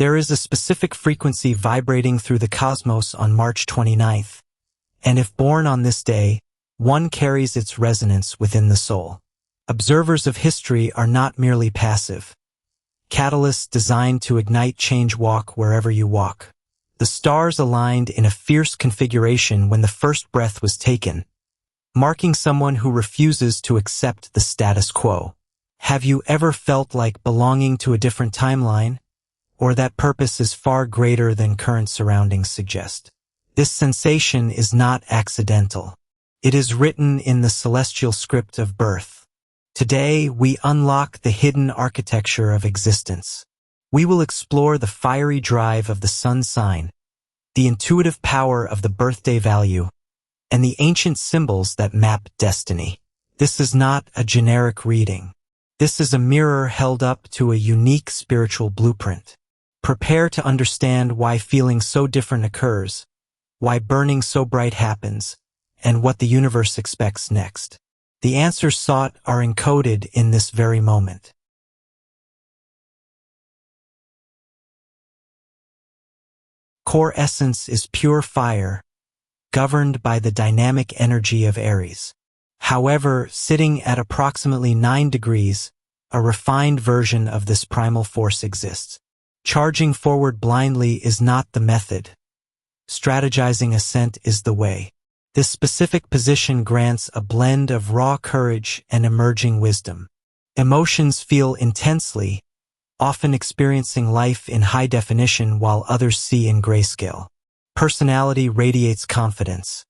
There is a specific frequency vibrating through the cosmos on March 29th, and if born on this day, one carries its resonance within the soul. Observers of history are not merely passive. Catalysts designed to ignite change walk wherever you walk. The stars aligned in a fierce configuration when the first breath was taken, marking someone who refuses to accept the status quo. Have you ever felt like belonging to a different timeline, or that purpose is far greater than current surroundings suggest? This sensation is not accidental. It is written in the celestial script of birth. Today, we unlock the hidden architecture of existence. We will explore the fiery drive of the sun sign, the intuitive power of the birthday value, and the ancient symbols that map destiny. This is not a generic reading. This is a mirror held up to a unique spiritual blueprint. Prepare to understand why feeling so different occurs, why burning so bright happens, and what the universe expects next. The answers sought are encoded in this very moment. Core essence is pure fire, governed by the dynamic energy of Aries. However, sitting at approximately 9 degrees, a refined version of this primal force exists. Charging forward blindly is not the method. Strategizing ascent is the way. This specific position grants a blend of raw courage and emerging wisdom. Emotions feel intensely, often experiencing life in high definition while others see in grayscale. Personality radiates confidence.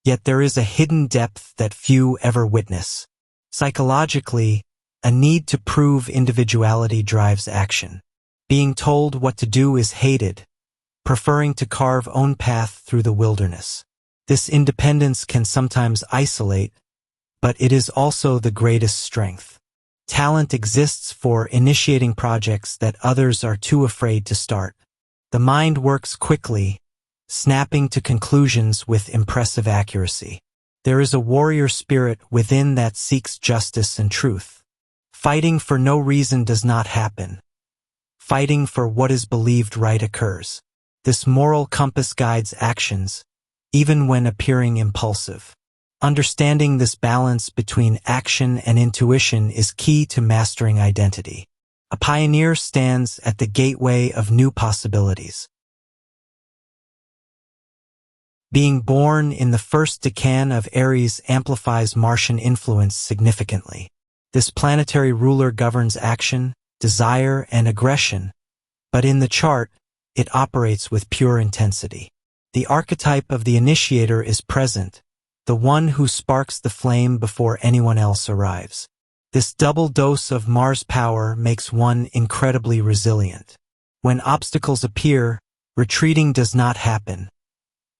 Yet there is a hidden depth that few ever witness. Psychologically, a need to prove individuality drives action. Being told what to do is hated, preferring to carve own path through the wilderness. This independence can sometimes isolate, but it is also the greatest strength. Talent exists for initiating projects that others are too afraid to start. The mind works quickly, snapping to conclusions with impressive accuracy. There is a warrior spirit within that seeks justice and truth. Fighting for no reason does not happen. Fighting for what is believed right occurs. This moral compass guides actions, even when appearing impulsive. Understanding this balance between action and intuition is key to mastering identity. A pioneer stands at the gateway of new possibilities. Being born in the first Decan of Aries amplifies Martian influence significantly. This planetary ruler governs action, desire, and aggression, but in the chart, it operates with pure intensity. The archetype of the initiator is present, the one who sparks the flame before anyone else arrives. This double dose of Mars power makes one incredibly resilient. When obstacles appear, retreating does not happen.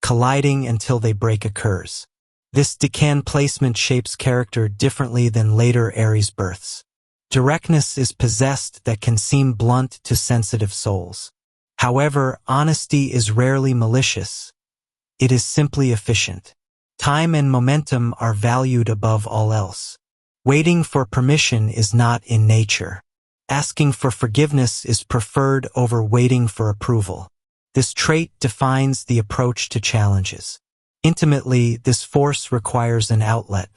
Colliding until they break occurs. This Decan placement shapes character differently than later Aries births. Directness is possessed that can seem blunt to sensitive souls. However, honesty is rarely malicious. It is simply efficient. Time and momentum are valued above all else. Waiting for permission is not in nature. Asking for forgiveness is preferred over waiting for approval. This trait defines the approach to challenges. Intimately, this force requires an outlet.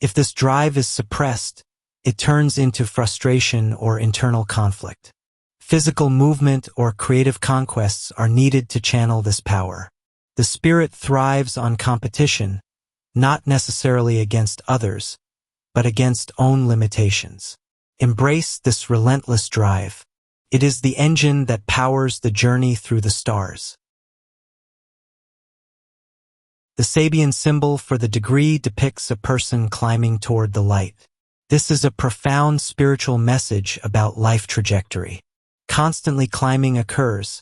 If this drive is suppressed, it turns into frustration or internal conflict. Physical movement or creative conquests are needed to channel this power. The spirit thrives on competition, not necessarily against others, but against own limitations. Embrace this relentless drive. It is the engine that powers the journey through the stars. The Sabian symbol for the degree depicts a person climbing toward the light. This is a profound spiritual message about life trajectory. Constantly climbing occurs,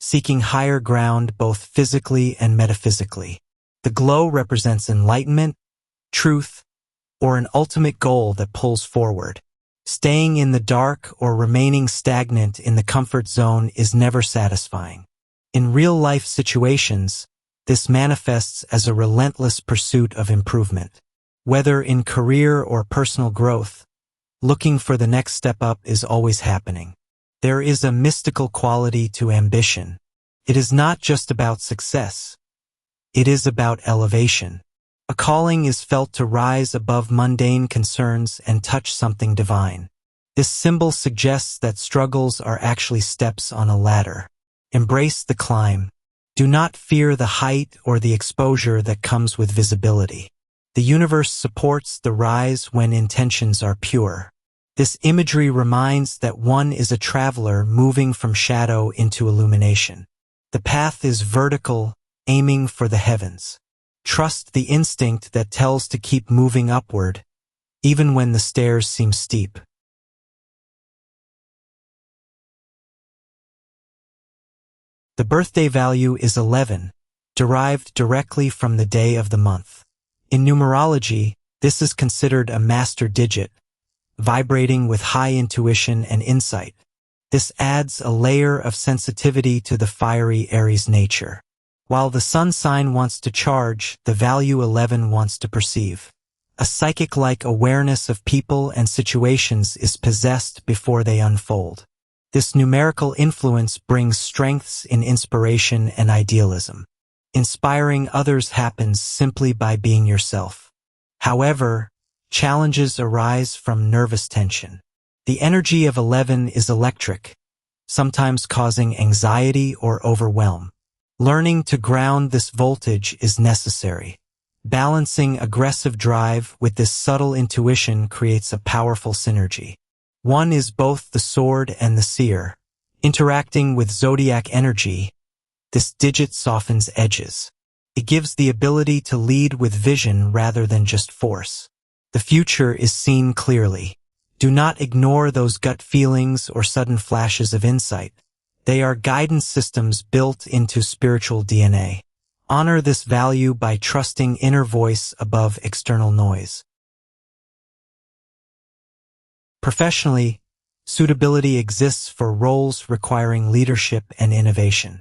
seeking higher ground both physically and metaphysically. The glow represents enlightenment, truth, or an ultimate goal that pulls forward. Staying in the dark or remaining stagnant in the comfort zone is never satisfying. In real-life situations, this manifests as a relentless pursuit of improvement. Whether in career or personal growth, looking for the next step up is always happening. There is a mystical quality to ambition. It is not just about success. It is about elevation. A calling is felt to rise above mundane concerns and touch something divine. This symbol suggests that struggles are actually steps on a ladder. Embrace the climb. Do not fear the height or the exposure that comes with visibility. The universe supports the rise when intentions are pure. This imagery reminds that one is a traveler moving from shadow into illumination. The path is vertical, aiming for the heavens. Trust the instinct that tells to keep moving upward, even when the stairs seem steep. The birthday value is 11, derived directly from the day of the month. In numerology, this is considered a master digit, vibrating with high intuition and insight. This adds a layer of sensitivity to the fiery Aries nature. While the sun sign wants to charge, the value 11 wants to perceive. A psychic-like awareness of people and situations is possessed before they unfold. This numerical influence brings strengths in inspiration and idealism. Inspiring others happens simply by being yourself. However, challenges arise from nervous tension. The energy of 11 is electric, sometimes causing anxiety or overwhelm. Learning to ground this voltage is necessary. Balancing aggressive drive with this subtle intuition creates a powerful synergy. One is both the sword and the seer. Interacting with zodiac energy, this digit softens edges. It gives the ability to lead with vision rather than just force. The future is seen clearly. Do not ignore those gut feelings or sudden flashes of insight. They are guidance systems built into spiritual DNA. Honor this value by trusting inner voice above external noise. Professionally, suitability exists for roles requiring leadership and innovation.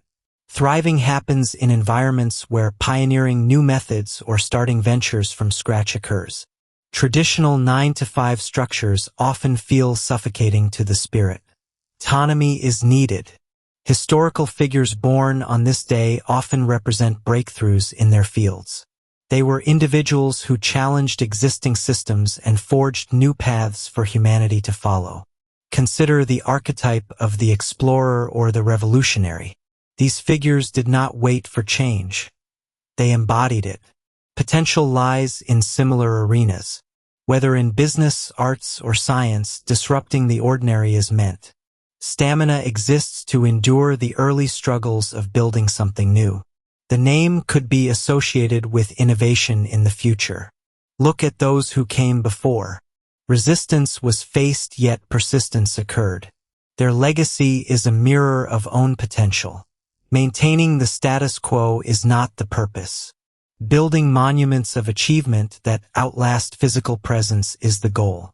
Thriving happens in environments where pioneering new methods or starting ventures from scratch occurs. Traditional 9-to-5 structures often feel suffocating to the spirit. Autonomy is needed. Historical figures born on this day often represent breakthroughs in their fields. They were individuals who challenged existing systems and forged new paths for humanity to follow. Consider the archetype of the explorer or the revolutionary. These figures did not wait for change. They embodied it. Potential lies in similar arenas. Whether in business, arts, or science, disrupting the ordinary is meant. Stamina exists to endure the early struggles of building something new. The name could be associated with innovation in the future. Look at those who came before. Resistance was faced, yet persistence occurred. Their legacy is a mirror of own potential. Maintaining the status quo is not the purpose. Building monuments of achievement that outlast physical presence is the goal.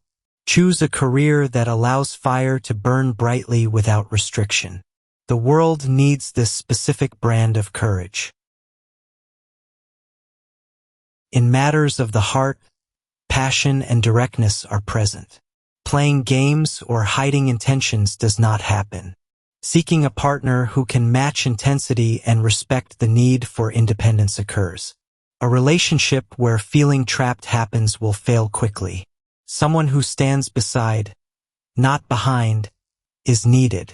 Choose a career that allows fire to burn brightly without restriction. The world needs this specific brand of courage. In matters of the heart, passion and directness are present. Playing games or hiding intentions does not happen. Seeking a partner who can match intensity and respect the need for independence occurs. A relationship where feeling trapped happens will fail quickly. Someone who stands beside, not behind, is needed.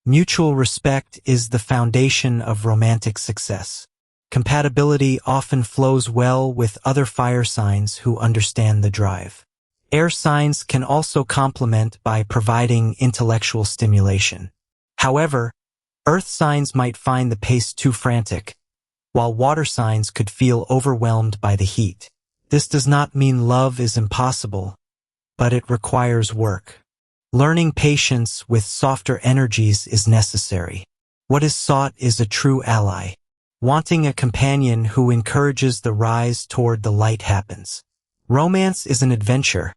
Mutual respect is the foundation of romantic success. Compatibility often flows well with other fire signs who understand the drive. Air signs can also complement by providing intellectual stimulation. However, earth signs might find the pace too frantic, while water signs could feel overwhelmed by the heat. This does not mean love is impossible, but it requires work. Learning patience with softer energies is necessary. What is sought is a true ally. Wanting a companion who encourages the rise toward the light happens. Romance is an adventure,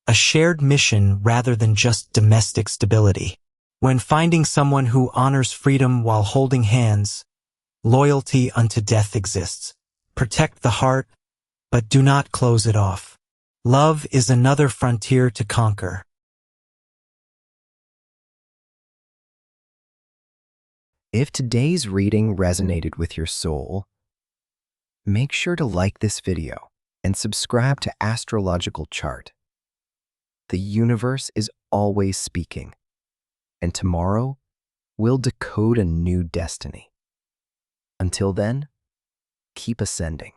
a shared mission rather than just domestic stability. When finding someone who honors freedom while holding hands, loyalty unto death exists. Protect the heart, but do not close it off. Love is another frontier to conquer. If today's reading resonated with your soul, make sure to like this video and subscribe to Astrological Chart. The universe is always speaking, and tomorrow we'll decode a new destiny. Until then, keep ascending.